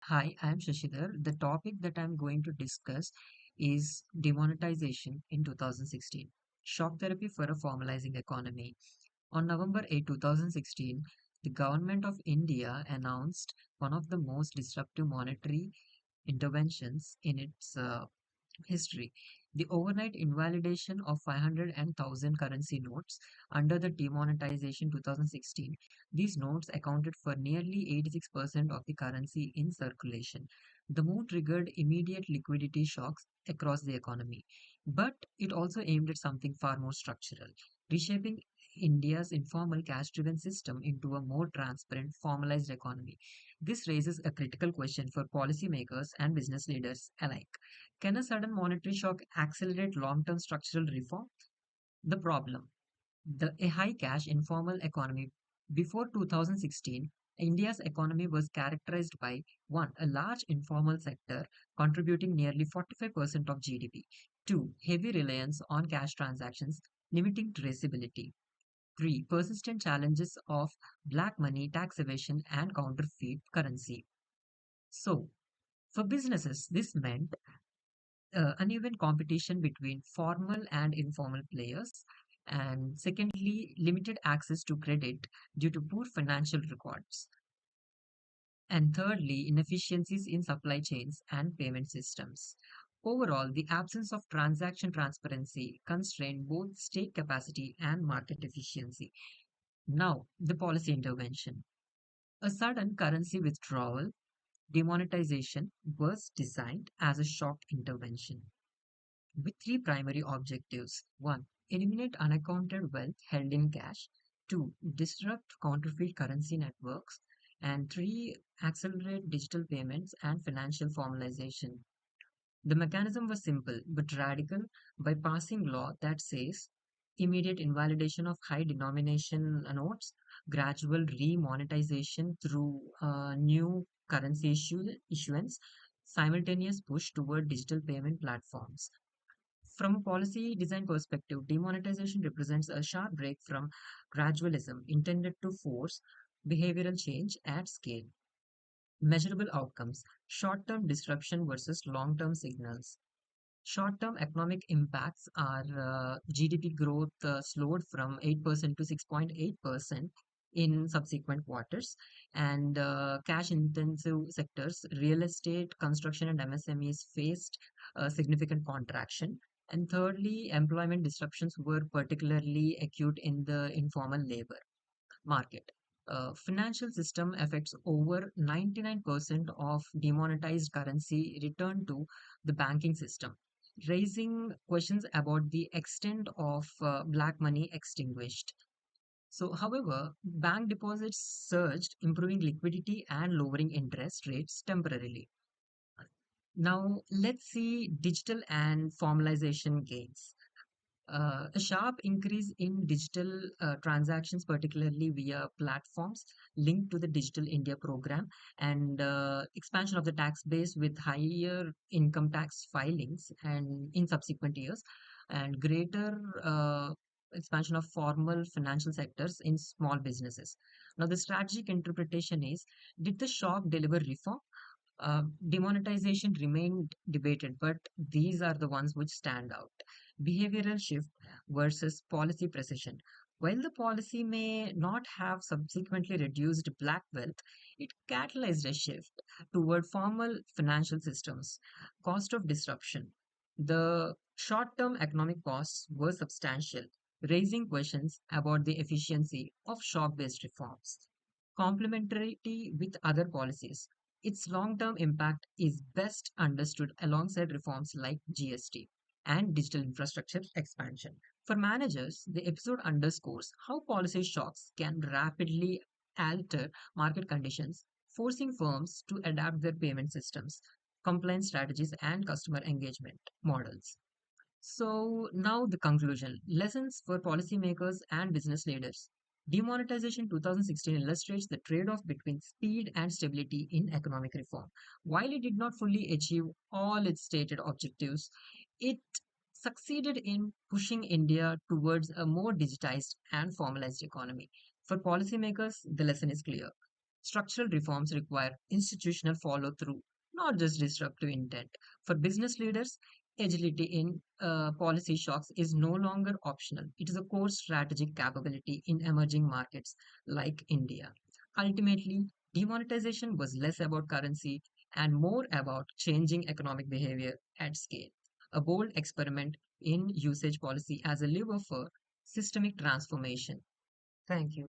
Hi, I'm Shashidhar. The topic that I'm going to discuss is demonetization in 2016. Shock therapy for a formalizing economy. On November 8, 2016, the government of India announced one of the most disruptive monetary interventions in its history. The overnight invalidation of 500 and 1000 currency notes under the demonetization 2016. These notes accounted for nearly 86% of the currency in circulation. The move triggered immediate liquidity shocks across the economy, but it also aimed at something far more structural, reshaping India's informal cash driven system into a more transparent, formalized economy. This raises a critical question for policymakers and business leaders alike. Can a sudden monetary shock accelerate long term structural reform? The problem: a high cash informal economy. Before 2016, India's economy was characterized by 1. A large informal sector contributing nearly 45% of GDP, 2. Heavy reliance on cash transactions, limiting traceability, 3. Persistent challenges of black money, tax evasion, and counterfeit currency. So, for businesses, this meant uneven competition between formal and informal players, and secondly, limited access to credit due to poor financial records, and thirdly, inefficiencies in supply chains and payment systems. Overall, the absence of transaction transparency constrained both state capacity and market efficiency. Now, the policy intervention. A sudden currency withdrawal, demonetization, was designed as a shock intervention with three primary objectives. 1. Eliminate unaccounted wealth held in cash. 2. Disrupt counterfeit currency networks. And 3. Accelerate digital payments and financial formalization. The mechanism was simple but radical by passing law that says immediate invalidation of high denomination notes, gradual remonetization through new currency issuance, simultaneous push toward digital payment platforms. From a policy design perspective, demonetization represents a sharp break from gradualism intended to force behavioral change at scale. Measurable outcomes: short term disruption versus long term signals. Short term economic impacts are GDP growth slowed from 8% to 6.8% in subsequent quarters, and cash intensive sectors, real estate, construction, and MSMEs faced significant contraction. And thirdly, employment disruptions were particularly acute in the informal labor market. Financial system affects over 99% of demonetized currency returned to the banking system, raising questions about the extent of black money extinguished. So, however, bank deposits surged, improving liquidity and lowering interest rates temporarily. Now, let's see digital and formalization gains. A sharp increase in digital transactions, particularly via platforms linked to the Digital India program, and expansion of the tax base with higher income tax filings and in subsequent years, and greater expansion of formal financial sectors in small businesses. Now, the strategic interpretation is: did the shock deliver reform? Demonetization remained debated, but these are the ones which stand out. Behavioral shift versus policy precision. While the policy may not have subsequently reduced black wealth, it catalyzed a shift toward formal financial systems. Cost of disruption. The short term economic costs were substantial, raising questions about the efficiency of shock based reforms. Complementarity with other policies. Its long-term impact is best understood alongside reforms like GST and digital infrastructure expansion. For managers, the episode underscores how policy shocks can rapidly alter market conditions, forcing firms to adapt their payment systems, compliance strategies, and customer engagement models. So now the conclusion. Lessons for policymakers and business leaders. Demonetization 2016 illustrates the trade-off between speed and stability in economic reform. While it did not fully achieve all its stated objectives, it succeeded in pushing India towards a more digitized and formalized economy. For policymakers, the lesson is clear. Structural reforms require institutional follow through, not just disruptive intent. For business leaders, agility in policy shocks is no longer optional. It is a core strategic capability in emerging markets like India. Ultimately, demonetization was less about currency and more about changing economic behavior at scale. A bold experiment in usage policy as a lever for systemic transformation. Thank you.